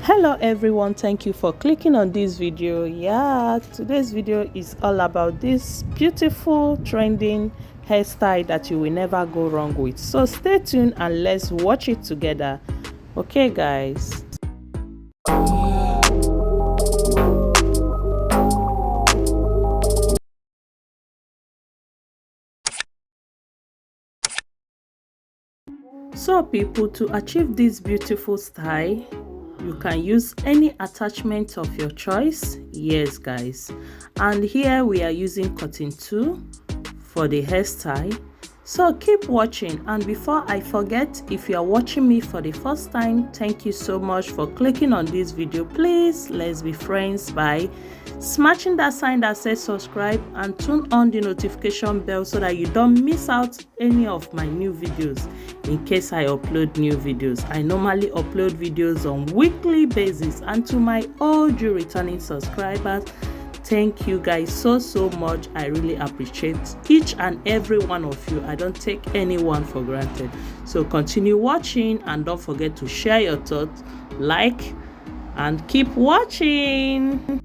Hello everyone, thank you for clicking on this video. Today's video is all about this beautiful trending hairstyle that you will never go wrong with. So stay tuned and let's watch it together. Okay guys. So people, to achieve this beautiful style, you can use any attachment of your choice. Yes guys, and here we are using cotton 2 for the hairstyle. So keep watching, and before I forget, if you are watching me for the first time, thank you so much for clicking on this video. Please let's be friends by smashing that sign that says subscribe and turn on the notification bell so that you don't miss out any of my new videos. In case I upload new videos, I normally upload videos on weekly basis. And to my old returning subscribers, thank you guys so much. I really appreciate each and every one of you. I don't take anyone for granted. So continue watching and don't forget to share your thoughts, like, and keep watching.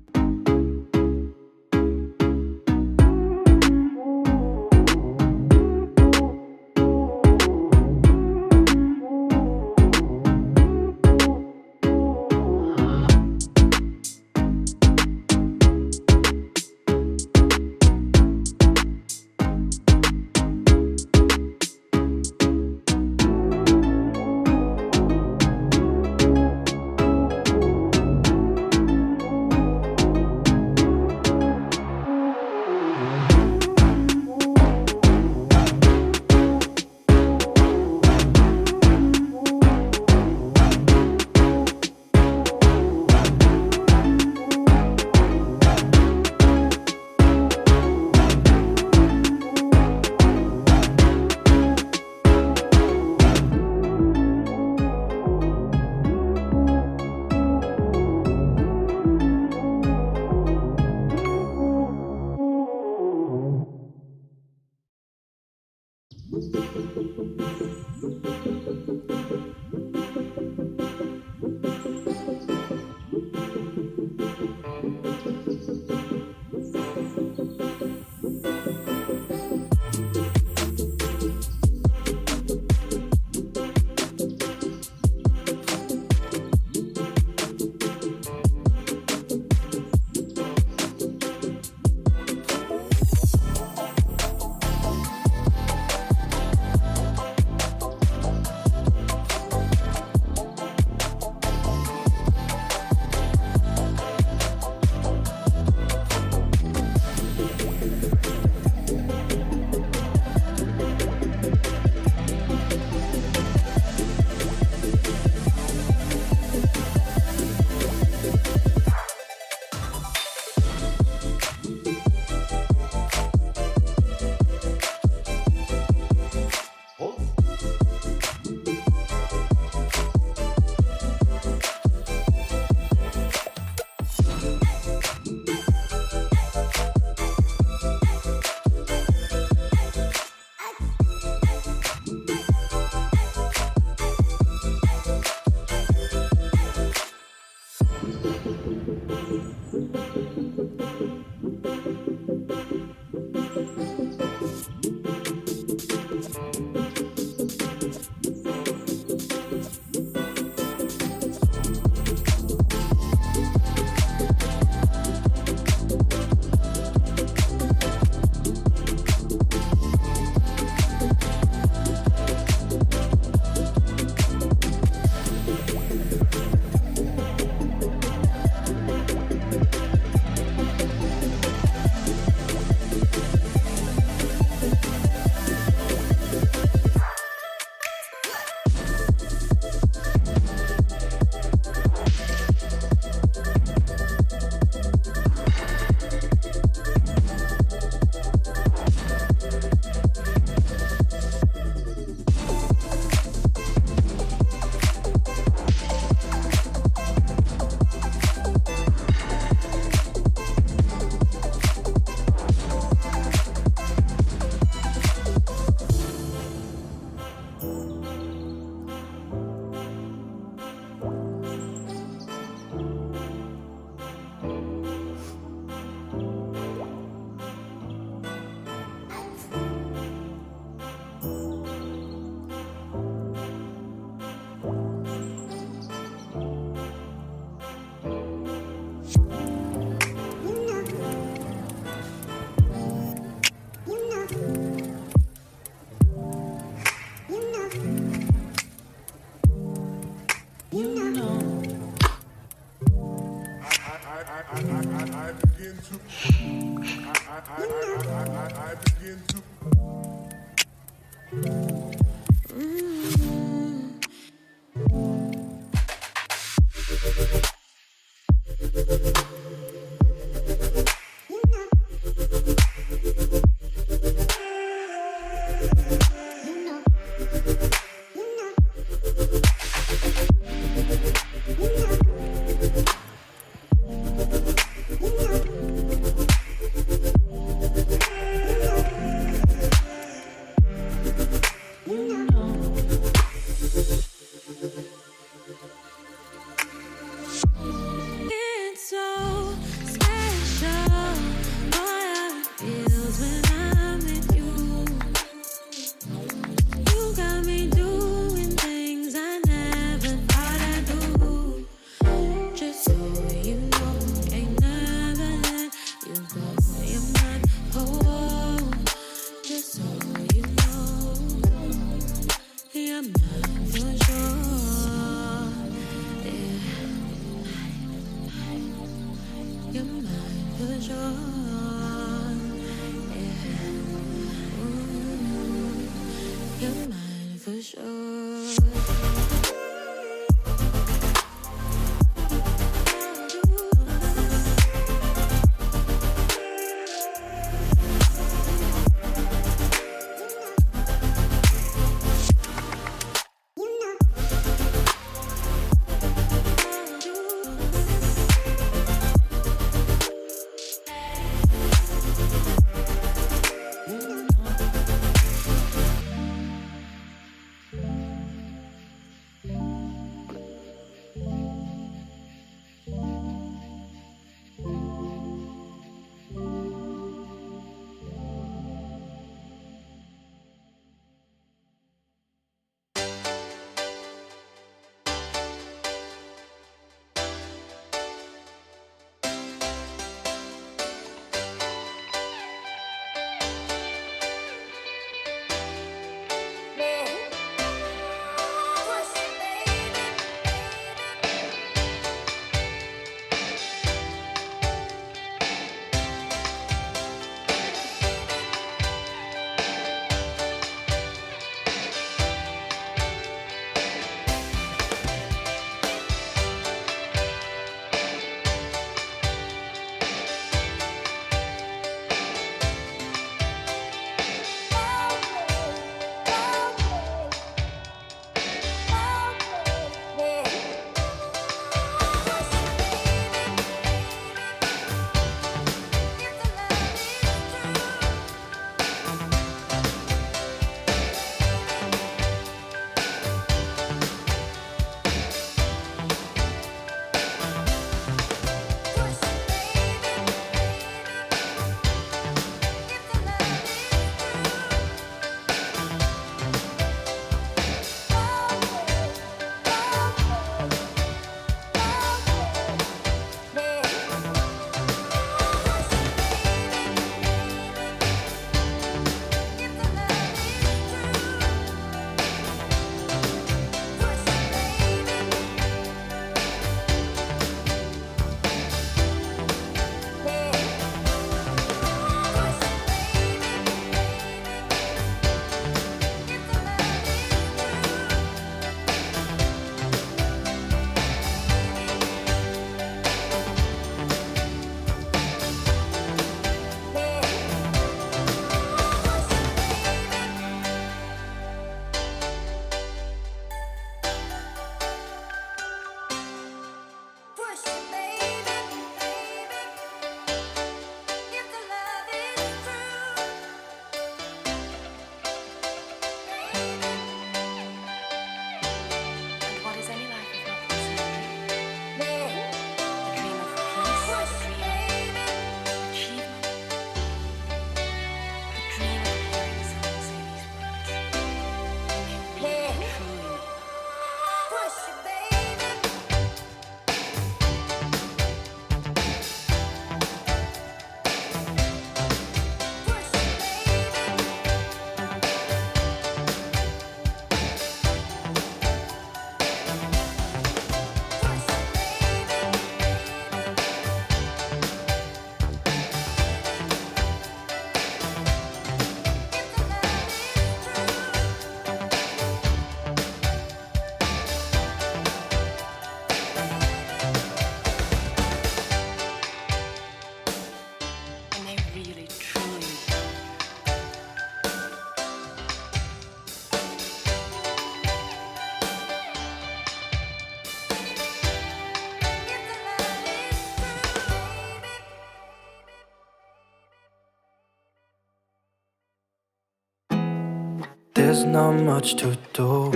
There's not much to do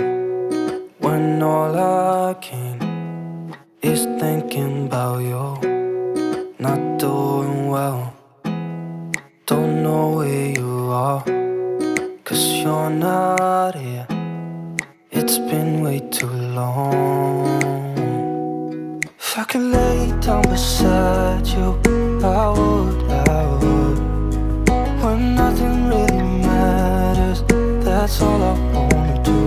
when all I can is thinking about you. Not doing well, don't know where you are, 'cause you're not here. It's been way too long. If I could lay down beside you, I would, when nothing really matters, that's all I wanna do.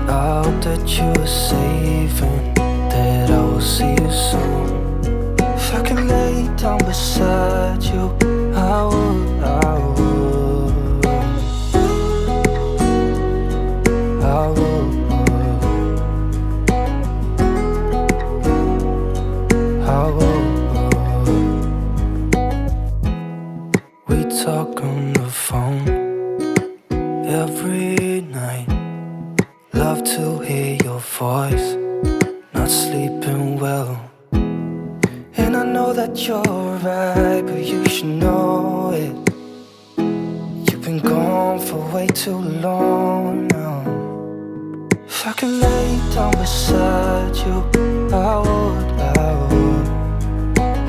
I hope that you are safe and that I will see you soon. If I could lay down beside you, I would, I would, I would, I would. We talk on the phone every night. Love to hear your voice, not sleeping well. And I know that you're right, but you should know it. You've been gone for way too long now. If I could lay down beside you, I would,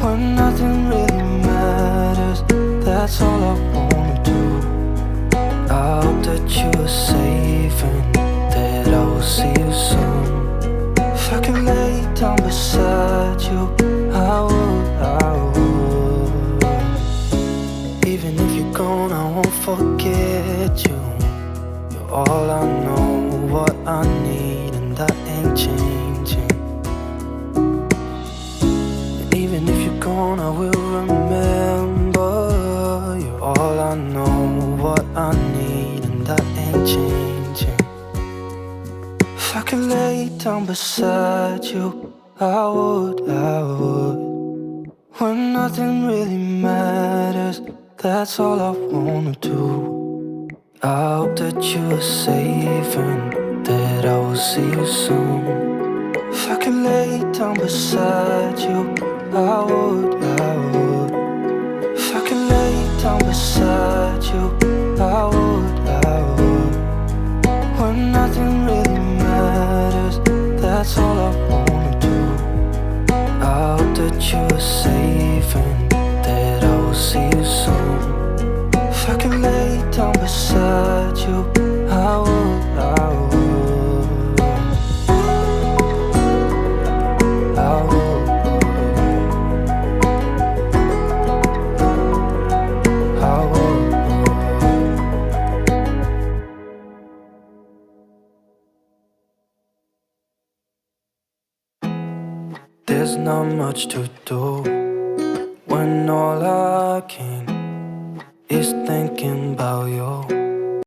when nothing really matters, that's all I wanna do. I hope that you are safe and that I will see you soon. If I could lay down beside you, I would, I would. Even if you're gone, I won't forget you. You're all I know, what I need, and that ain't changing. And even if you're gone, I will remember. You're all I know, what I need, and that ain't changing. If I could lay down beside you, I would, I would. When nothing really matters, that's all I wanna do. I hope that you are safe and that I will see you soon. If I could lay down beside you, I would, I would. If I could lay down beside you, I would, I would. When nothing really matters, that's all I wanna do. I hope that you are safe and that I will see you soon. If I could lay down beside you, I would, I would, I would, I would. There's not much to do when all I can is thinking about you.